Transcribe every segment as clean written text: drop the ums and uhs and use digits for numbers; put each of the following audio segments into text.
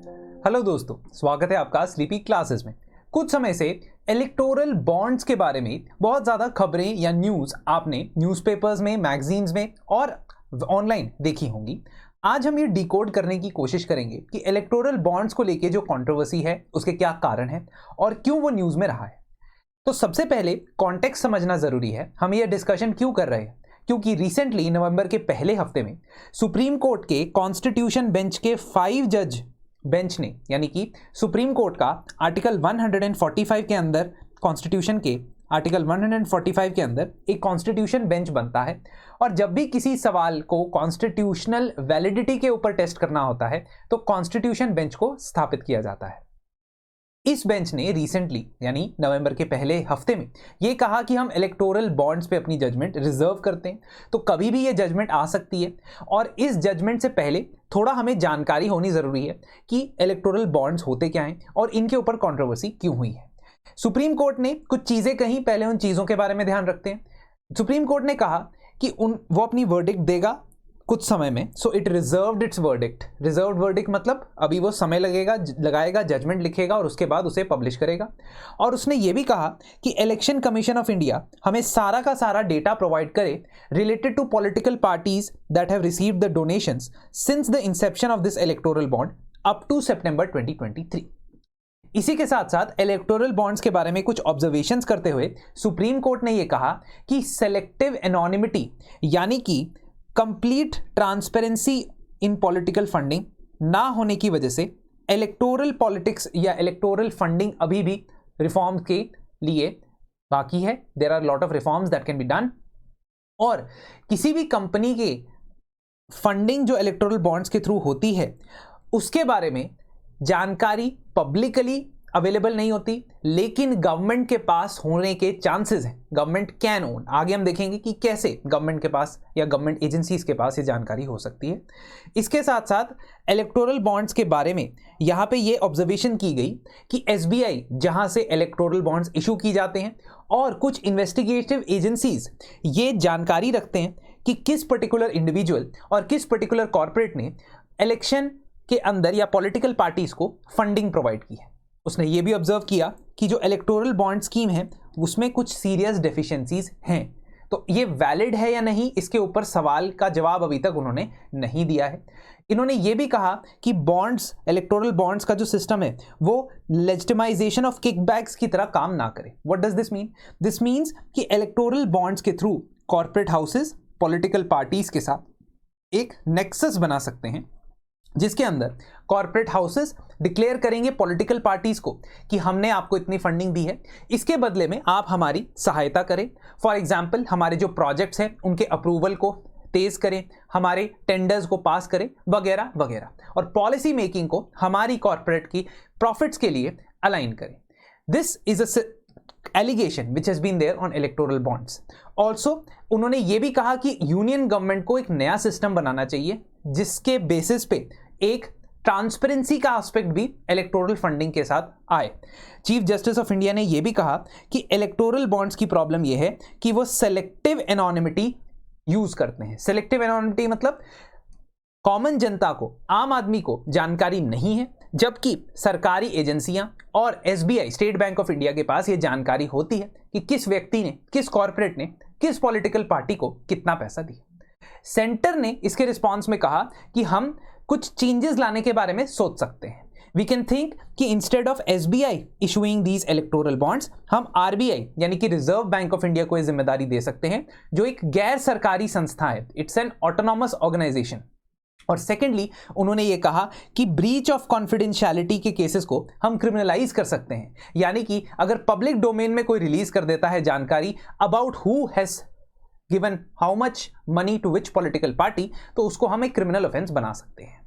Hello दोस्तों, स्वागत है आपका स्लीपी क्लासेस में। कुछ समय से इलेक्टोरल बॉन्ड्स के बारे में बहुत ज़्यादा खबरें या न्यूज़ आपने न्यूज़पेपर्स में, मैगजीन्स में और ऑनलाइन देखी होंगी। आज हम ये डिकोड करने की कोशिश करेंगे कि इलेक्टोरल बॉन्ड्स को लेके जो कंट्रोवर्सी है उसके क्या कारण हैं और क्यों वो न्यूज़ में रहा है। तो सबसे पहले कॉन्टेक्स्ट समझना ज़रूरी है। हम ये डिस्कशन क्यों कर रहे हैं? क्योंकि रिसेंटली नवंबर के पहले हफ्ते में सुप्रीम कोर्ट के कॉन्स्टिट्यूशन बेंच के 5 जज बेंच ने, यानी कि सुप्रीम कोर्ट का आर्टिकल 145 के अंदर, कॉन्स्टिट्यूशन के आर्टिकल 145 के अंदर एक कॉन्स्टिट्यूशन बेंच बनता है और जब भी किसी सवाल को कॉन्स्टिट्यूशनल वैलिडिटी के ऊपर टेस्ट करना होता है तो कॉन्स्टिट्यूशन बेंच को स्थापित किया जाता है। इस बेंच ने रिसेंटली यानी नवंबर के पहले हफ्ते में ये कहा कि हम इलेक्टोरल बॉन्ड्स पे अपनी जजमेंट रिजर्व करते हैं, तो कभी भी ये जजमेंट आ सकती है और इस जजमेंट से पहले थोड़ा हमें जानकारी होनी ज़रूरी है कि इलेक्टोरल बॉन्ड्स होते क्या हैं और इनके ऊपर कंट्रोवर्सी क्यों हुई है। सुप्रीम कोर्ट ने कुछ चीज़ें कहीं, पहले उन चीज़ों के बारे में ध्यान रखते हैं। सुप्रीम कोर्ट ने कहा कि वो अपनी वर्डिक्ट देगा कुछ समय में, so it reserved it's verdict. Reserved verdict मतलब अभी वो समय लगाएगा, जजमेंट लिखेगा और उसके बाद उसे पब्लिश करेगा। और उसने ये भी कहा कि इलेक्शन कमीशन ऑफ इंडिया हमें सारा का सारा डेटा प्रोवाइड करे related to political parties that have received the donations since the inception of this electoral bond up to September 2023। इसी के साथ साथ इलेक्टोरल बॉन्ड्स के बारे में कुछ ऑब्जर्वेशंस करते हुए सुप्रीम कोर्ट ने यह कहा कि सेलेक्टिव एनोनिमिटी यानी कि complete transparency in political funding ना होने की वजह से इलेक्टोरल पॉलिटिक्स या इलेक्टोरल फंडिंग अभी भी रिफॉर्म के लिए बाकी है। There are lot of reforms that can be done. और किसी भी कंपनी के फंडिंग जो इलेक्टोरल बॉन्ड्स के थ्रू होती है उसके बारे में जानकारी पब्लिकली अवेलेबल नहीं होती, लेकिन गवर्नमेंट के पास होने के चांसेस हैं। गवर्नमेंट कैन ओन, आगे हम देखेंगे कि कैसे गवर्नमेंट के पास या गवर्नमेंट एजेंसीज के पास ये जानकारी हो सकती है। इसके साथ साथ इलेक्टोरल बॉन्ड्स के बारे में यहाँ पे ये ऑब्जर्वेशन की गई कि एसबीआई जहाँ से इलेक्टोरल बॉन्ड्स इशू की जाते हैं और कुछ इन्वेस्टिगेटिव एजेंसीज ये जानकारी रखते हैं कि किस पर्टिकुलर इंडिविजुअल और किस पर्टिकुलर कॉर्पोरेट ने इलेक्शन के अंदर या पॉलिटिकल पार्टीज को फंडिंग प्रोवाइड की है। उसने ये भी ऑब्जर्व किया कि जो इलेक्टोरल बॉन्ड स्कीम है उसमें कुछ सीरियस डेफिशिएंसीज हैं, तो ये वैलिड है या नहीं, इसके ऊपर सवाल का जवाब अभी तक उन्होंने नहीं दिया है। इन्होंने ये भी कहा कि बॉन्ड्स, इलेक्टोरल बॉन्ड्स का जो सिस्टम है वो लेजिटिमाइजेशन ऑफ किकबैक्स की तरह काम ना करे। What does this mean? This means कि इलेक्टोरल बॉन्ड्स के through corporate houses political parties के साथ एक नेक्सस बना सकते हैं जिसके अंदर कॉर्पोरेट हाउसेस डिक्लेयर करेंगे पॉलिटिकल पार्टीज को कि हमने आपको इतनी फंडिंग दी है, इसके बदले में आप हमारी सहायता करें। फॉर एग्जांपल हमारे जो प्रोजेक्ट्स हैं उनके अप्रूवल को तेज करें, हमारे टेंडर्स को पास करें, वगैरह वगैरह, और पॉलिसी मेकिंग को हमारी कॉर्पोरेट की प्रॉफिट्स के लिए अलाइन करें। This is a allegation which has been there on electoral bonds. Also, उन्होंने ये भी कहा कि यूनियन गवर्नमेंट को एक नया सिस्टम बनाना चाहिए जिसके बेसिस पे एक ट्रांसपेरेंसी का एस्पेक्ट भी इलेक्टोरल फंडिंग के साथ आए। चीफ जस्टिस ऑफ इंडिया ने यह भी कहा कि इलेक्टोरल बॉन्ड्स की प्रॉब्लम यह है कि वो सेलेक्टिव एनोनिमिटी यूज करते हैं। सेलेक्टिव एनोनिमिटी मतलब कॉमन जनता को, आम आदमी को जानकारी नहीं है, जबकि सरकारी एजेंसियां और SBI, state bank of India के पास ये जानकारी होती है कि किस व्यक्ति ने, किस कॉर्पोरेट ने, किस पॉलिटिकल पार्टी को कितना पैसा दिया। सेंटर ने इसके रिस्पॉन्स में कहा कि हम कुछ चेंजेस लाने के बारे में सोच सकते हैं। वी कैन थिंक कि instead of SBI issuing these electoral bonds, हम आरबीआई यानी कि रिजर्व बैंक ऑफ इंडिया को यह जिम्मेदारी दे सकते हैं, जो एक गैर सरकारी संस्था है। It's an autonomous organization. और सेकेंडली उन्होंने ये कहा कि ब्रीच ऑफ कॉन्फिडेंशियलिटी के केसेस को हम क्रिमिनलाइज कर सकते हैं, यानी कि अगर पब्लिक डोमेन में कोई रिलीज कर देता है जानकारी about who has given how much money to which political party, तो उसको हम एक क्रिमिनल ऑफेंस बना सकते हैं।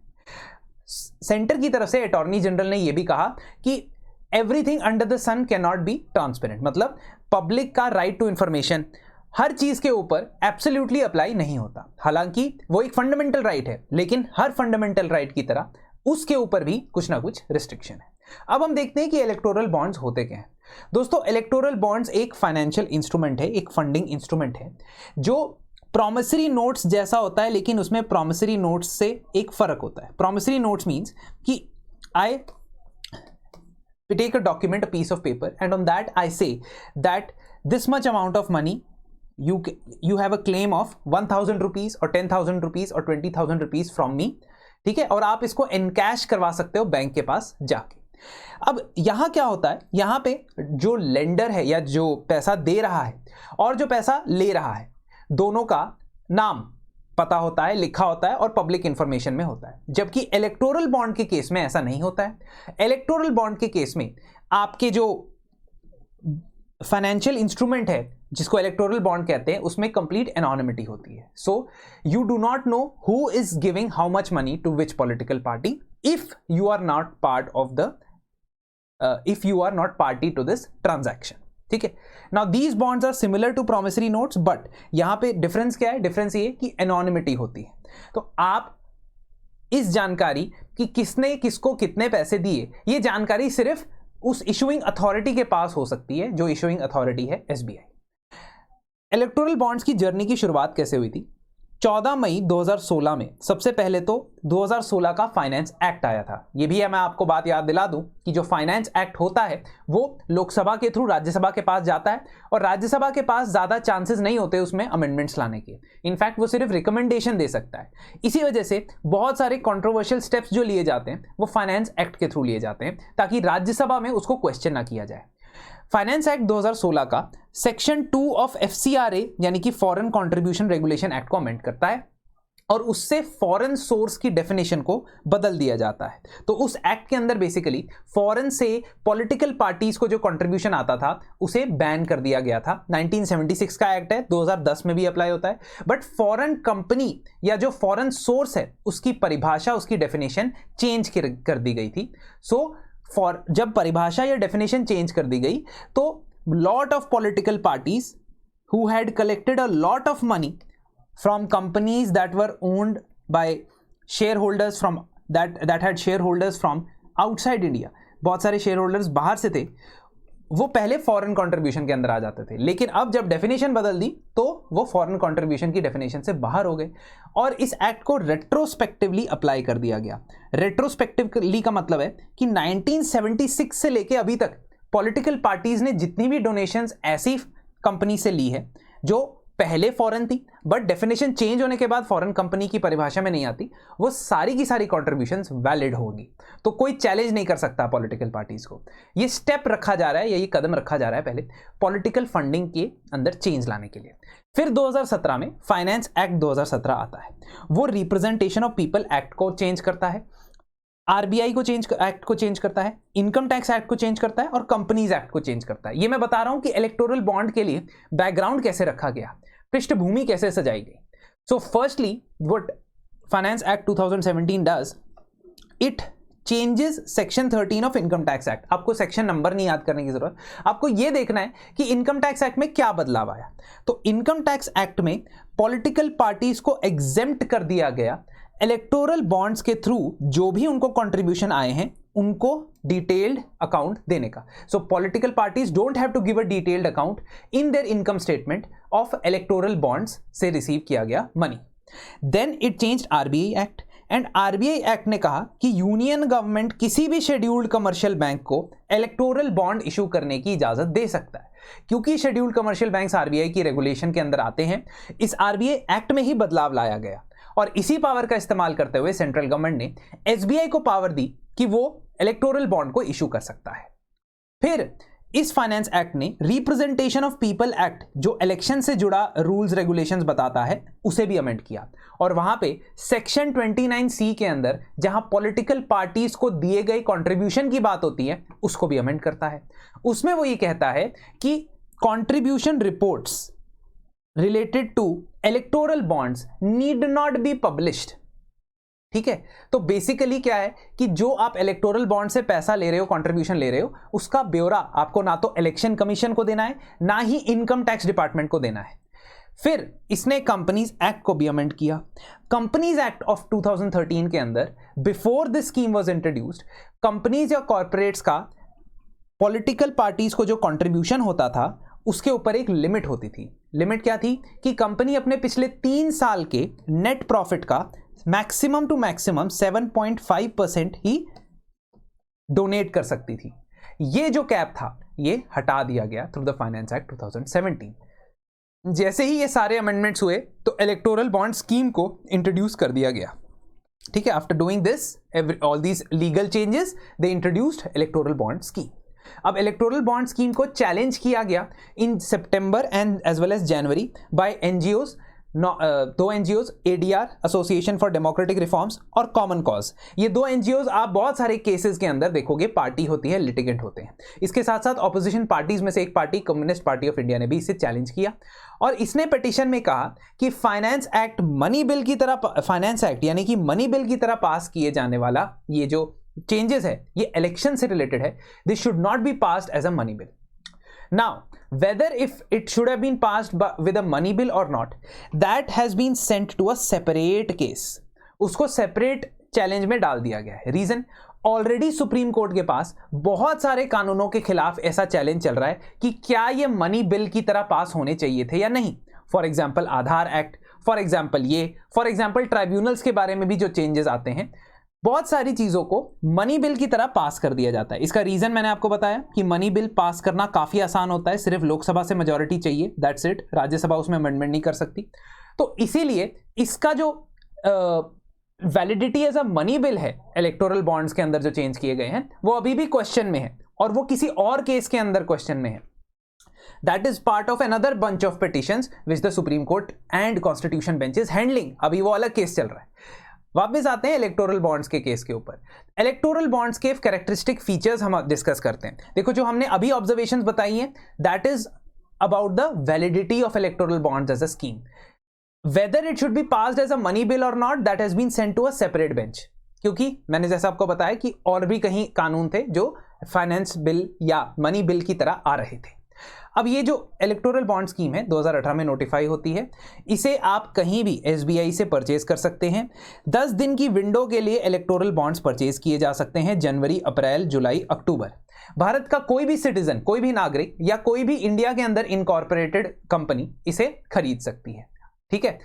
सेंटर की तरफ से अटॉर्नी जनरल ने यह भी कहा कि everything under the sun can not be transparent, मतलब पब्लिक का राइट टू इंफॉर्मेशन हर चीज के ऊपर एब्सोल्युटली अप्लाई नहीं होता। हालांकि वो एक फंडामेंटल राइट है, लेकिन हर फंडामेंटल राइट की तरह उसके ऊपर भी कुछ ना कुछ रिस्ट्रिक्शन है। अब हम देखते हैं कि इलेक्टोरल बॉन्ड्स होते क्या हैं। दोस्तों, इलेक्टोरल बॉन्ड्स एक फाइनेंशियल इंस्ट्रूमेंट है, एक फंडिंग इंस्ट्रूमेंट है जो प्रॉमिसरी नोट्स जैसा होता है, लेकिन उसमें प्रॉमिसरी नोट्स से एक फर्क होता है। प्रॉमिसरी नोट्स मीन्स कि I take a document, a piece of paper, and on that I say that this much amount of money, you have a claim of 1,000 rupees or 10,000 rupees or 20,000 rupees from me, ठीक है, और आप इसको encash करवा सकते हो bank के पास जाके। अब यहां क्या होता है, यहां पे जो लेंडर है या जो पैसा दे रहा है और जो पैसा ले रहा है, दोनों का नाम पता होता है, लिखा होता है और पब्लिक इंफॉर्मेशन में होता है। जबकि इलेक्टोरल बॉन्ड के केस में ऐसा नहीं होता है। इलेक्टोरल बॉन्ड के केस में आपके जो फाइनेंशियल इंस्ट्रूमेंट है जिसको इलेक्टोरल बॉन्ड कहते हैं, उसमें कंप्लीट एनोनिमिटी होती है। So you do not know who is giving how much money to which political party if you are not part of the if you are not party to this transaction, ठीक है। Now these bonds are similar to promissory notes, but यहां पे difference क्या है? Difference ये कि anonymity होती है। तो आप इस जानकारी कि किसने किसको कितने पैसे दिए, ये जानकारी सिर्फ उस इशुइंग अथॉरिटी के पास हो सकती है, जो इशुइंग अथॉरिटी है SBI। इलेक्टोरल बॉन्ड्स की जर्नी की शुरुआत कैसे हुई थी? 14 मई 2016 में सबसे पहले तो 2016 का फाइनेंस एक्ट आया था। ये भी है, मैं आपको बात याद दिला दूं कि जो फाइनेंस एक्ट होता है वो लोकसभा के थ्रू राज्यसभा के पास जाता है और राज्यसभा के पास ज़्यादा चांसेस नहीं होते उसमें अमेंडमेंट्स लाने के। इनफैक्ट वो सिर्फ रिकमेंडेशन दे सकता है। इसी वजह से बहुत सारे कॉन्ट्रोवर्शियल स्टेप्स जो लिए जाते हैं वो फाइनेंस एक्ट के थ्रू लिए जाते हैं ताकि राज्यसभा में उसको क्वेश्चन ना किया जाए। फाइनेंस एक्ट 2016 का सेक्शन 2 ऑफ FCRA यानी कि फॉरेन कंट्रीब्यूशन रेगुलेशन एक्ट को अमेंड करता है और उससे फॉरेन सोर्स की डेफिनेशन को बदल दिया जाता है। तो उस एक्ट के अंदर बेसिकली फॉरेन से पॉलिटिकल पार्टीज को जो कंट्रीब्यूशन आता था उसे बैन कर दिया गया था। 1976 का एक्ट है, 2010 में भी अप्लाई होता है, बट फॉरेन कंपनी या जो फॉरेन सोर्स है उसकी परिभाषा, उसकी डेफिनेशन चेंज कर दी गई थी। जब परिभाषा या डेफिनेशन चेंज कर दी गई तो lot of political parties who had collected a lot of money from companies that were owned by share holders from that had share holders from outside India, बहुत सारे शेयर होल्डर्स बाहर से थे, वो पहले फॉरेन कंट्रीब्यूशन के अंदर आ जाते थे। लेकिन अब जब डेफिनेशन बदल दी तो वो फॉरेन कंट्रीब्यूशन की डेफिनेशन से बाहर हो गए और इस एक्ट को रेट्रोस्पेक्टिवली अप्लाई कर दिया गया। रेट्रोस्पेक्टिवली का मतलब है कि 1976 से लेके अभी तक पॉलिटिकल पार्टीज ने जितनी भी डोनेशंस ऐसी कंपनी से ली है जो पहले फॉरेन थी बट डेफिनेशन चेंज होने के बाद फॉरेन कंपनी की परिभाषा में नहीं आती, वो सारी की सारी कॉन्ट्रीब्यूशंस वैलिड होगी। तो कोई चैलेंज नहीं कर सकता पॉलिटिकल पार्टीज को। ये स्टेप रखा जा रहा है या ये कदम रखा जा रहा है पहले पॉलिटिकल फंडिंग के अंदर चेंज लाने के लिए। फिर 2017 में फाइनेंस एक्ट 2017 आता है, वो रिप्रेजेंटेशन ऑफ पीपल एक्ट को चेंज करता है, RBI को एक्ट को चेंज करता है, इनकम टैक्स एक्ट को चेंज करता है और कंपनीज एक्ट को चेंज करता है। ये मैं बता रहा हूं कि इलेक्टोरल बॉन्ड के लिए बैकग्राउंड कैसे रखा गया, पृष्ठभूमि कैसे सजाई गई। So firstly what finance act 2017 does, it changes section 13 of income tax act. आपको सेक्शन नंबर नहीं याद करने की जरूरत, आपको यह देखना है कि इनकम टैक्स एक्ट में क्या बदलाव आया। तो इनकम टैक्स एक्ट में पॉलिटिकल पार्टीज को एग्जेम्प्ट कर दिया गया इलेक्टोरल बॉन्ड्स के थ्रू जो भी उनको कंट्रीब्यूशन आए हैं उनको डिटेल्ड अकाउंट देने का। So political parties don't have to give a detailed account in their income statement of electoral bonds से रिसीव किया गया money. Then it changed RBI act and RBI act ने कहा कि यूनियन गवर्नमेंट किसी भी शेड्यूल्ड कमर्शियल बैंक को electoral bond issue करने की इजाजत दे सकता है। क्योंकि शेड्यूल्ड कमर्शियल बैंक्स RBI की रेगुलेशन के अंदर आते हैं, इस RBI एक्ट में ही बदलाव लाया गया और इसी पावर का इस्तेमाल करते हुए सेंट्रल गवर्नमेंट ने SBI को पावर दी कि वो इलेक्टोरल बॉन्ड को इशू कर सकता है। फिर इस फाइनेंस एक्ट ने रिप्रेजेंटेशन ऑफ पीपल एक्ट जो इलेक्शन से जुड़ा रूल्स रेगुलेशंस बताता है उसे भी अमेंड किया और वहां पे सेक्शन 29C के अंदर जहां पॉलिटिकल पार्टीज को दिए गए कंट्रीब्यूशन की बात होती है उसको भी अमेंड करता है। उसमें वो ये कहता है कि contribution reports related to electoral bonds need not be published। ठीक है, तो बेसिकली क्या है कि जो आप इलेक्टोरल बॉन्ड से पैसा ले रहे हो, कंट्रीब्यूशन ले रहे हो, उसका ब्यौरा आपको ना तो इलेक्शन कमीशन को देना है ना ही इनकम टैक्स डिपार्टमेंट को देना है। फिर इसने कंपनीज एक्ट को भी अमेंड किया। कंपनीज एक्ट ऑफ 2013 के अंदर before this scheme was introduced, companies या कॉर्पोरेट्स का पॉलिटिकल पार्टीज को जो कंट्रीब्यूशन होता था उसके ऊपर एक लिमिट होती थी। लिमिट क्या थी कि कंपनी अपने पिछले 3 साल के नेट प्रॉफिट का मैक्सिमम टू मैक्सिमम 7.5% ही डोनेट कर सकती थी। ये जो कैप था ये हटा दिया गया थ्रू द फाइनेंस एक्ट 2017। जैसे ही ये सारे अमेंडमेंट्स हुए तो इलेक्टोरल बॉन्ड स्कीम को इंट्रोड्यूस कर दिया गया। ठीक है, after doing this all these legal changes they introduced electoral bond scheme. अब इलेक्टोरल बॉन्ड स्कीम को चैलेंज किया गया in September and as well as January by NGOs, दो NGOs, ADR Association for Democratic Reforms और Common Cause. ये दो NGOs आप बहुत सारे केसेस के अंदर देखोगे पार्टी होती है, लिटिगेंट होते हैं। इसके साथ साथ ऑपोजिशन पार्टीज में से एक party communist party of India ने भी इसे चैलेंज किया और इसने पिटीशन में कहा कि फाइनेंस एक्ट मनी बिल की तरह, फाइनेंस एक्ट यानी कि मनी बिल की तरह पास किए जाने वाला ये जो चेंजेस है ये इलेक्शन से रिलेटेड है, this should not be passed as a money bill. Now, whether if it should have been passed with a money bill or not, that has been sent to a separate case. उसको separate challenge में डाल दिया गया है। Reason, already supreme court के पास बहुत सारे कानूनों के खिलाफ ऐसा चैलेंज चल रहा है कि क्या ये मनी बिल की तरह पास होने चाहिए थे या नहीं। For example Aadhaar act, for example tribunals के बारे में भी जो चेंजेस आते हैं, बहुत सारी चीजों को मनी बिल की तरह पास कर दिया जाता है। इसका रीजन मैंने आपको बताया कि मनी बिल पास करना काफी आसान होता है, सिर्फ लोकसभा से मेजॉरिटी चाहिए, दैट्स इट। राज्यसभा उसमें अमेंडमेंट नहीं कर सकती। तो इसीलिए इसका जो validity as a money bill है इलेक्टोरल बॉन्ड्स के अंदर जो चेंज किए गए हैं वो अभी भी क्वेश्चन में है और वो किसी और केस के अंदर क्वेश्चन में है। That is part of another bunch of petitions which the supreme court and constitution bench is handling. अभी वो अलग केस चल रहा है। वापस आते हैं इलेक्टोरल बॉन्ड्स के केस के ऊपर। इलेक्टोरल बॉन्ड्स के कैरेक्टरिस्टिक फीचर्स हम डिस्कस करते हैं। देखो जो हमने अभी ऑब्जर्वेशंस बताई हैं that is about the validity of electoral bonds as a scheme. Whether it should be passed as a money bill और not, that has been sent to a separate bench. क्योंकि मैंने जैसा आपको बताया कि और भी कहीं कानून थे जो फाइनेंस बिल या मनी बिल की तरह आ रहे थे। अब ये जो इलेक्टोरल बॉन्ड स्कीम है 2018 में नोटिफाई होती है, इसे आप कहीं भी एसबीआई से परचेज कर सकते हैं। 10 दिन की विंडो के लिए इलेक्टोरल बॉन्ड्स परचेज किए जा सकते हैं, जनवरी, अप्रैल, जुलाई, अक्टूबर। भारत का कोई भी सिटीजन, कोई भी नागरिक या कोई भी इंडिया के अंदर इनकॉर्पोरेटेड कंपनी इसे खरीद सकती है। ठीक है,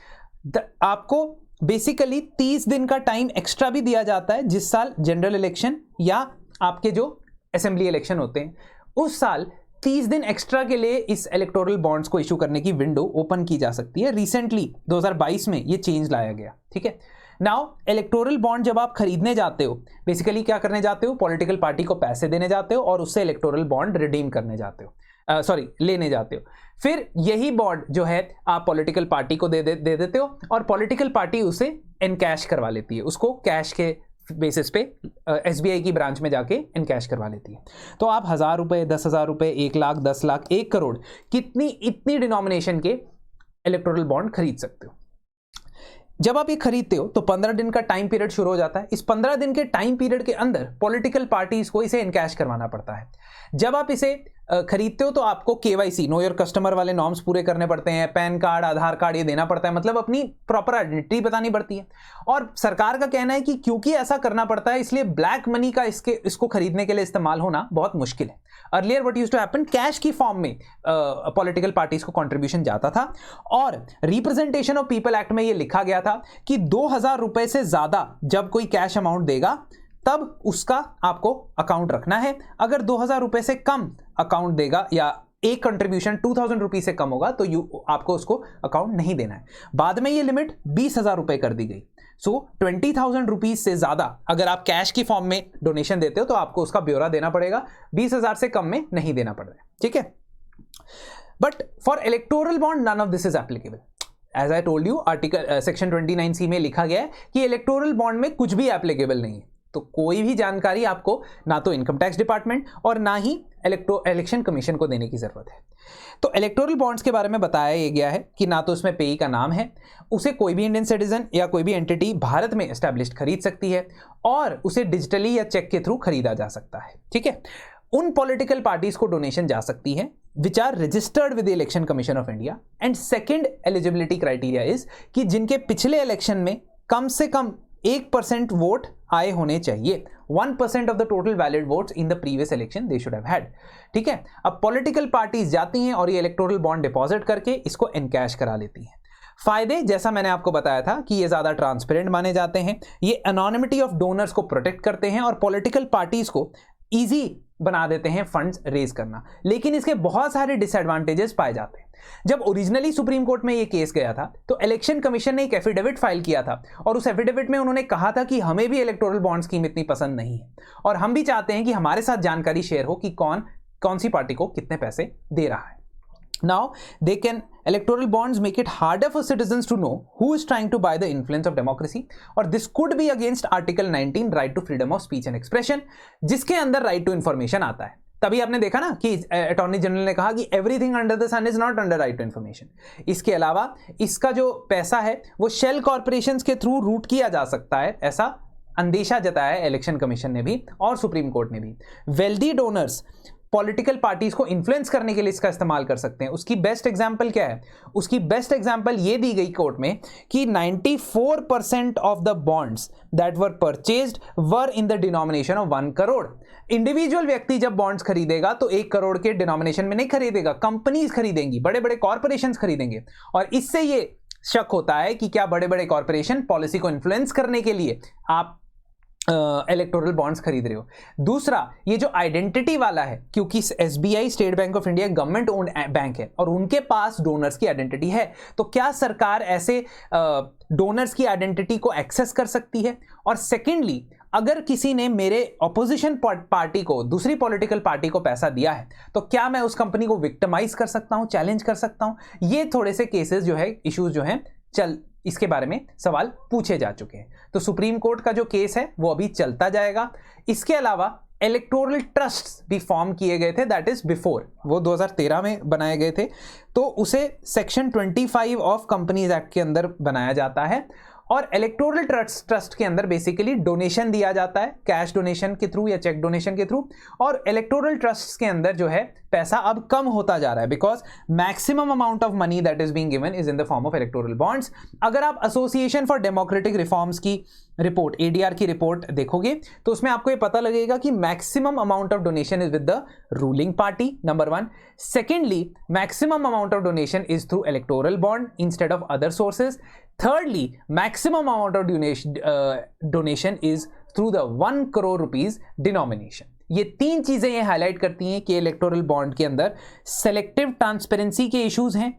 आपको बेसिकली 30 दिन का टाइम एक्स्ट्रा भी दिया जाता है। जिस साल जनरल इलेक्शन या आपके जो असेंबली इलेक्शन होते हैं उस साल 30 दिन एक्स्ट्रा के लिए इस इलेक्टोरल बॉन्ड्स को इशू करने की विंडो ओपन की जा सकती है। रिसेंटली 2022 में ये चेंज लाया गया। ठीक है, नाउ इलेक्टोरल बॉन्ड जब आप खरीदने जाते हो, बेसिकली क्या करने जाते हो, पॉलिटिकल पार्टी को पैसे देने जाते हो और उससे इलेक्टोरल बॉन्ड रिडीम करने जाते हो, लेने जाते हो। फिर यही बॉन्ड जो है आप पॉलिटिकल पार्टी को दे देते हो और पॉलिटिकल पार्टी उसे एनकैश करवा लेती है, उसको कैश के बेसिस पे एसबीआई की ब्रांच में जाके इनकैश करवा लेती है। तो आप 1000 रुपए, 10,000 रुपए, 1 लाख, 10 लाख, 1 करोड़, इतनी डिनोमिनेशन के इलेक्टोरल बॉन्ड खरीद सकते हो। जब आप ये खरीदते हो तो 15 दिन का टाइम पीरियड शुरू हो जाता है। इस 15 दिन के टाइम पीरियड के अंदर पॉलिटिकल पार्टीज को इसे इनकैश करवाना पड़ता है। जब आप इसे खरीदते हो तो आपको केवाईसी, नो योर कस्टमर वाले नॉर्म्स पूरे करने पड़ते हैं, पैन कार्ड, आधार कार्ड ये देना पड़ता है, मतलब अपनी प्रॉपर आइडेंटिटी बतानी पड़ती है। और सरकार का कहना है कि क्योंकि ऐसा करना पड़ता है इसलिए ब्लैक मनी का इसको खरीदने के लिए इस्तेमाल होना बहुत मुश्किल है। Earlier what used to happen, cash की फॉर्म में पॉलिटिकल पार्टीज को कंट्रीब्यूशन जाता था और रिप्रेजेंटेशन ऑफ पीपल एक्ट में यह लिखा गया था कि 2000 रुपए से ज्यादा जब कोई कैश अमाउंट देगा तब उसका आपको अकाउंट रखना है। अगर 2000 रुपए से कम अकाउंट देगा या एक कंट्रीब्यूशन 2000 रुपीज से कम होगा तो आपको उसको अकाउंट नहीं देना है। बाद में ये लिमिट 20,000 रुपए कर दी गई। सो 20,000 रुपीज से ज्यादा अगर आप कैश की फॉर्म में डोनेशन देते हो तो आपको उसका ब्यौरा देना पड़ेगा, 20,000 से कम में नहीं देना पड़ रहा है। ठीक है, but for electoral bond none of this is applicable. As I told you, article section 29C में लिखा गया है कि इलेक्टोरल बॉन्ड में कुछ भी एप्लीकेबल नहीं है। तो कोई भी जानकारी आपको ना तो इनकम टैक्स डिपार्टमेंट और ना ही इलेक्शन कमीशन को देने की जरूरत है। तो इलेक्टोरल बॉन्ड्स के बारे में बताया गया है कि ना तो उसमें पेई का नाम है, उसे कोई भी इंडियन सिटीजन या कोई भी एंटिटी भारत में एस्टैब्लिश्ड खरीद सकती है और उसे डिजिटली या चेक के थ्रू खरीदा जा सकता है। ठीक है, उन पॉलिटिकल पार्टीज को डोनेशन जा सकती है which are registered with the Election Commission of India. And second eligibility criteria is कि जिनके पिछले इलेक्शन में कम से कम 1% वोट आए होने चाहिए। 1% of the total valid votes in the previous election they should have had. ठीक है, अब पॉलिटिकल पार्टीज जाती हैं और ये इलेक्टोरल बॉन्ड डिपॉजिट करके इसको एनकैश करा लेती हैं। फायदे, जैसा मैंने आपको बताया था कि ये ज्यादा ट्रांसपेरेंट माने जाते हैं, ये एनोनिमिटी ऑफ डोनर्स को प्रोटेक्ट करते हैं और पॉलिटिकल पार्टीज को ईजी बना देते हैं फंड्स रेज करना, लेकिन इसके बहुत सारे डिसएडवांटेजेस पाए जाते हैं। जब ओरिजिनली सुप्रीम कोर्ट में ये केस गया था तो इलेक्शन कमीशन ने एक एफिडेविट फाइल किया था और उस एफिडेविट में उन्होंने कहा था कि हमें भी इलेक्टोरल बॉन्ड स्कीम इतनी पसंद नहीं है और हम भी चाहते हैं कि हमारे साथ जानकारी शेयर हो कि कौन सी पार्टी को कितने पैसे दे रहा है। Now they can electoral bonds make it harder for citizens to know who is trying to buy the influence of democracy, और this could be against Article 19 right to freedom of speech and expression, जिसके अंदर right to information आता है। तभी आपने देखा ना कि अटॉर्नी जनरल ने कहा कि everything under the sun is not under right to information. इसके अलावा इसका जो पैसा है वो शेल कॉर्पोरेशंस के थ्रू रूट किया जा सकता है, ऐसा अंदेशा जताया है इलेक्शन कमीशन ने भी और सुप्रीम कोर्ट ने भी। वेल्दी डोनर्स पॉलिटिकल पार्टीज को इन्फ्लुएंस करने के लिए इसका इस्तेमाल कर सकते हैं। उसकी बेस्ट एग्जांपल क्या है? उसकी बेस्ट एग्जांपल ये दी गई कोर्ट में कि 94% of the bonds that were purchased were in the denomination of 1 crore. Individual व्यक्ति जब बॉन्ड्स खरीदेगा तो 1 करोड़ के डिनोमिनेशन में नहीं खरीदेगा, कंपनीज खरीदेंगे, बड़े बड़े कॉर्पोरेशंस खरीदेंगे। और इससे ये शक होता है कि क्या बड़े बड़े कॉर्पोरेशन पॉलिसी को इन्फ्लुएंस करने के लिए आप इलेक्टोरल बॉन्ड्स खरीद रहे हो। दूसरा, ये जो आइडेंटिटी वाला है, क्योंकि SBI state bank of India government owned bank है और उनके पास डोनर्स की आइडेंटिटी है, तो क्या सरकार ऐसे डोनर्स की आइडेंटिटी को एक्सेस कर सकती है? और सेकेंडली, अगर किसी ने मेरे ऑपोजिशन पार्टी को, दूसरी पॉलिटिकल पार्टी को पैसा दिया है तो क्या मैं उस कंपनी को विक्टिमाइज कर सकता हूं, चैलेंज कर सकता हूं? ये थोड़े से केसेस जो है, इश्यूज जो हैं, इसके बारे में सवाल पूछे जा चुके हैं। तो सुप्रीम कोर्ट का जो केस है वो अभी चलता जाएगा। इसके अलावा इलेक्टोरल ट्रस्ट्स भी फॉर्म किए गए थे, दैट इज बिफोर, वो 2013 में बनाए गए थे, तो उसे सेक्शन 25 ऑफ कंपनीज एक्ट के अंदर बनाया जाता है। और इलेक्टोरल ट्रस्ट के अंदर बेसिकली डोनेशन दिया जाता है, कैश डोनेशन के थ्रू या चेक डोनेशन के थ्रू। और इलेक्टोरल ट्रस्ट के अंदर जो है पैसा अब कम होता जा रहा है, because maximum amount of money that is being given is in the form of electoral bonds. अगर आप एसोसिएशन फॉर डेमोक्रेटिक रिफॉर्म्स की रिपोर्ट, एडीआर की रिपोर्ट देखोगे तो उसमें आपको ये पता लगेगा कि maximum amount of donation is with the ruling party, number 1। Secondly, maximum amount of donation is through electoral bond instead of other sources. Thirdly, maximum amount of donation is through the 1 crore rupees denomination. ये 3 चीजें ये highlight करती हैं कि electoral bond के अंदर selective transparency के issues हैं,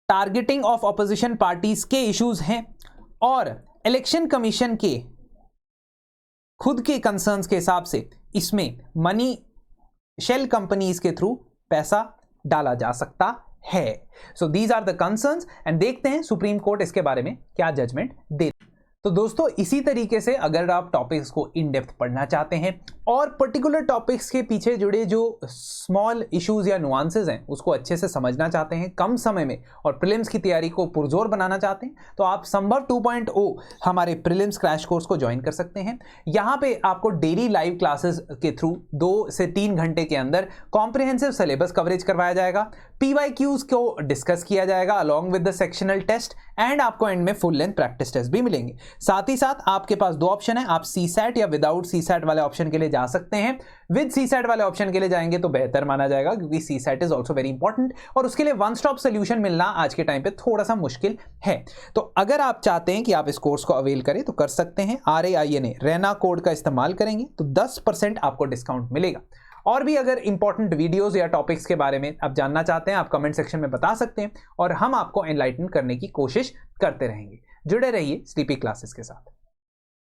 टारगेटिंग ऑफ ऑपोजिशन पार्टीज के इश्यूज हैं और इलेक्शन कमीशन के खुद के कंसर्न्स के हिसाब से इसमें मनी शेल कंपनीज के थ्रू पैसा डाला जा सकता है। So these are the concerns and देखते हैं सुप्रीम कोर्ट इसके बारे में क्या जजमेंट दे। तो दोस्तों, इसी तरीके से अगर आप टॉपिक्स को इन डेप्थ पढ़ना चाहते हैं और पर्टिकुलर टॉपिक्स के पीछे जुड़े जो स्मॉल इश्यूज या नुआंसेस हैं उसको अच्छे से समझना चाहते हैं कम समय में और प्रीलिम्स की तैयारी को पुरजोर बनाना चाहते हैं, तो आप संभव 2.0 हमारे प्रीलिम्स क्रैश कोर्स को ज्वाइन कर सकते हैं। यहाँ पे आपको डेली लाइव क्लासेस के थ्रू 2 से 3 घंटे के अंदर कॉम्प्रिहेंसिव सिलेबस कवरेज करवाया जाएगा, PYQs को डिस्कस किया जाएगा along with the sectional test and आपको एंड में फुल लेंथ प्रैक्टिस टेस्ट भी मिलेंगे। साथ ही साथ आपके पास 2 ऑप्शन है, आप CSAT या विदाउट CSAT वाले ऑप्शन के लिए जा सकते हैं। विद CSAT वाले ऑप्शन के लिए जाएंगे तो बेहतर माना जाएगा, क्योंकि CSAT is also very important और उसके लिए वन स्टॉप सोल्यूशन मिलना आज के टाइम पे थोड़ा सा मुश्किल है। तो अगर आप चाहते हैं कि आप इस कोर्स को अवेल करें तो कर सकते हैं। RAINA रैना कोड का इस्तेमाल करेंगे तो 10% आपको डिस्काउंट मिलेगा। और भी अगर इंपॉर्टेंट वीडियोस या टॉपिक्स के बारे में आप जानना चाहते हैं, आप कमेंट सेक्शन में बता सकते हैं और हम आपको एनलाइटन करने की कोशिश करते रहेंगे। जुड़े रहिए स्लीपी क्लासेस के साथ।